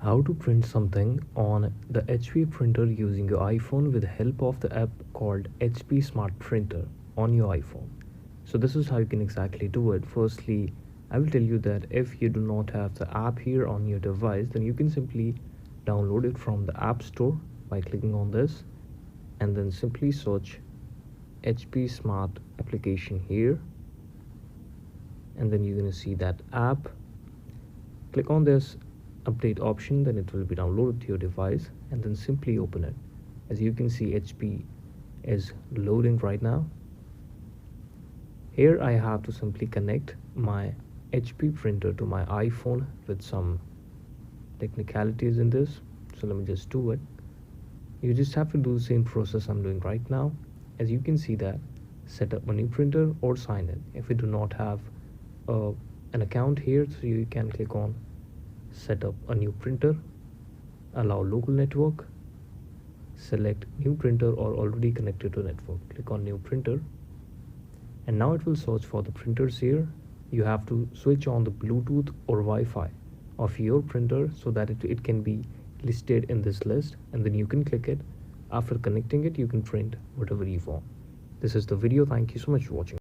How to print something on the HP printer using your iPhone with the help of the app called HP Smart Printer on your iPhone. So this is how you can exactly do it. Firstly, I will tell you that if you do not have the app here on your device, then you can simply download it from the App Store by clicking on this and then simply search HP Smart application here, and then you're going to see that app. Click on this update option, then it will be downloaded to your device, and then simply open it. As you can see, HP is loading right now. Here I have to simply connect my HP printer to my iPhone with some technicalities in this. So let me just do it. You just have to do the same process I'm doing right now. As you can see that, set up a new printer or sign in. If you do not have an account here, so you can click on set up a new printer, allow local network, select new printer or already connected to network, click on new printer, and now it will search for the printers here. You have to switch on the Bluetooth or Wi-Fi of your printer so that it can be listed in this list, and then you can click it. After connecting it, you can print whatever you want. This is the video. Thank you so much for watching.